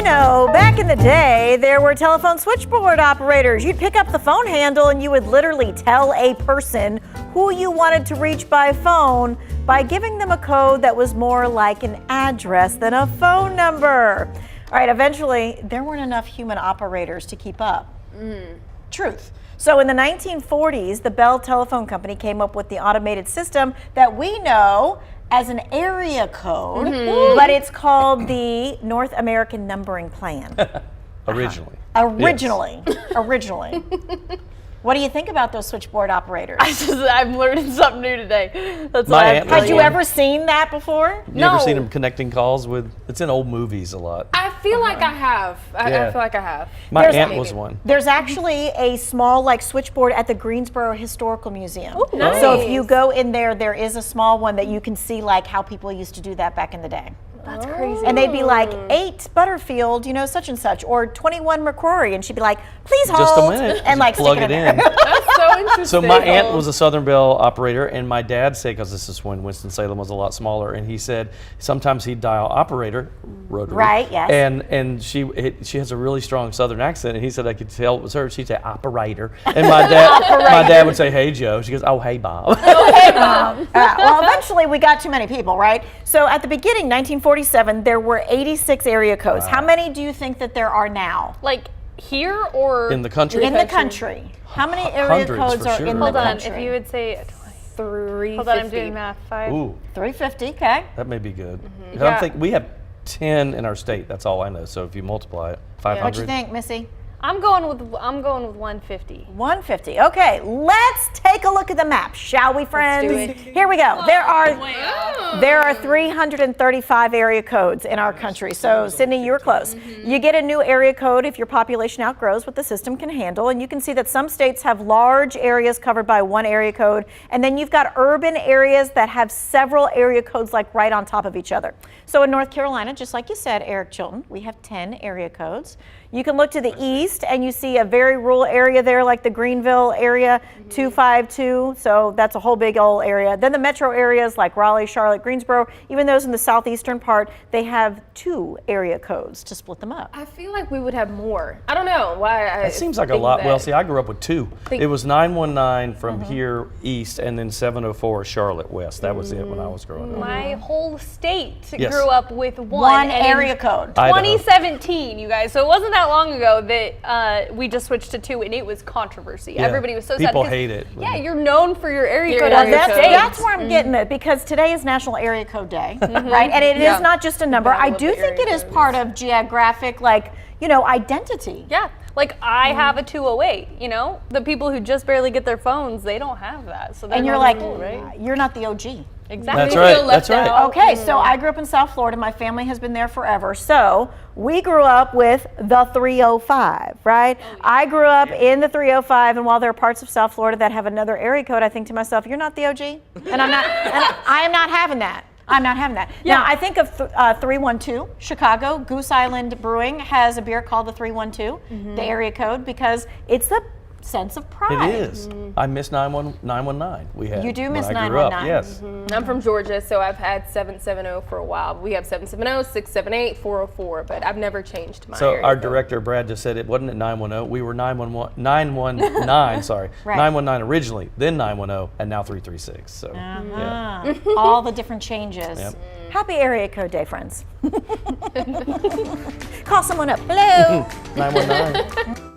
You know, back in the day, there were telephone switchboard operators. You'd pick up the phone handle and you would literally tell a person who you wanted to reach by phone by giving them a code that was more like an address than a phone number. All right, eventually, there weren't enough human operators to keep up. Truth. So in the 1940s, the Bell Telephone Company came up with the automated system that we know as an area code, but it's called the North American Numbering Plan. Originally. Originally. What do you think about those switchboard operators? I'm learning something new today. That's My why I'm aunt Had you one. ever seen that before? You ever seen No. them connecting calls with? It's in old movies a lot. I feel like I have. I Yeah. feel like I have. My There's aunt a- was one. There's actually a small switchboard at the Greensboro Historical Museum. Ooh, nice. So if you go in there, there is a small one that you can see how people used to do that back in the day. That's crazy. And they'd be like 8 Butterfield, such and such, or 21 McCrory, and she'd be like, please hold. Just a minute. And Just plug stick it in. That's so interesting. So my aunt was a Southern Bell operator, and my dad said, because this is when Winston-Salem was a lot smaller, and he said sometimes he'd dial operator, rotary. Right, yes. And she has a really strong Southern accent, and he said I could tell it was her. She'd say operator, and my dad would say, hey Joe. She goes, oh hey Bob. Well, eventually we got too many people, right? So at the beginning, 1947, there were 86 area codes. How many do you think that there are now? Like here or In the country? In the country. How many area Hundreds, codes for are sure. in the Hold on, country? if you would say 350. hold on, I'm doing math. 5. Ooh, 350, okay. that may be good. I Yeah. don't think we have 10 in our state. That's all I know. So if you multiply it, 500. What you think, Missy? I'm going with 150. 150. Okay, let's take a look at the map, shall we, friends? do it. Here we go. There are 335 area codes in our country. So, Sydney, you were close. You get a new area code if your population outgrows what the system can handle. And you can see that some states have large areas covered by one area code. And then you've got urban areas that have several area codes right on top of each other. So in North Carolina, just like you said, Eric Chilton, we have 10 area codes. You can look to the east and you see a very rural area there like the Greenville area, 252. So that's a whole big old area. Then the metro areas like Raleigh, Charlotte, Greensboro, even those in the southeastern part, they have 2 area codes to split them up. I feel like we would have more. I don't know why. It seems like a lot. Well, see, I grew up with 2. Think- It was 919 from here east, and then 704 Charlotte west. That was it when I was growing up. My whole state Yes. grew up with one One and in area code. Idaho. 2017, you guys. So it wasn't that long ago that we just switched to 2, and it was controversy. Yeah. Everybody was so sad. People because, hate it. Yeah, you're known for your area Your code. area on your code. state. That's where I'm getting it, because today is National Area Code Day, right? And it Yeah. is not just a number. I I love do the think area it is codes. part of geographic, identity. Yeah, like I have a 208. The people who just barely get their phones, they don't have that. So And you're like, like, cool, right? you're not the OG. Exactly. That's We right. feel That's left right. out. Okay, so I grew up in South Florida. My family has been there forever. So we grew up with the 305, right? I grew up in the 305, and while there are parts of South Florida that have another area code, I think to myself, you're not the OG, and I am not having that. I'm not having that. Now, I think of 312, Chicago. Goose Island Brewing has a beer called the 312, the area code, because it's the sense of pride. It is. I miss 919. We had. You do when miss I grew up, 919. Yes. I'm from Georgia, so I've had 770 for a while. We have 770, 678, 404, but I've never changed my So area our code. director Brad just said it wasn't at 910. We were 919. Sorry, Right. 919 originally, then 910, and now 336. So yeah. All the different changes. Yep. Happy Area Code Day, friends. Call someone up. Hello. 919.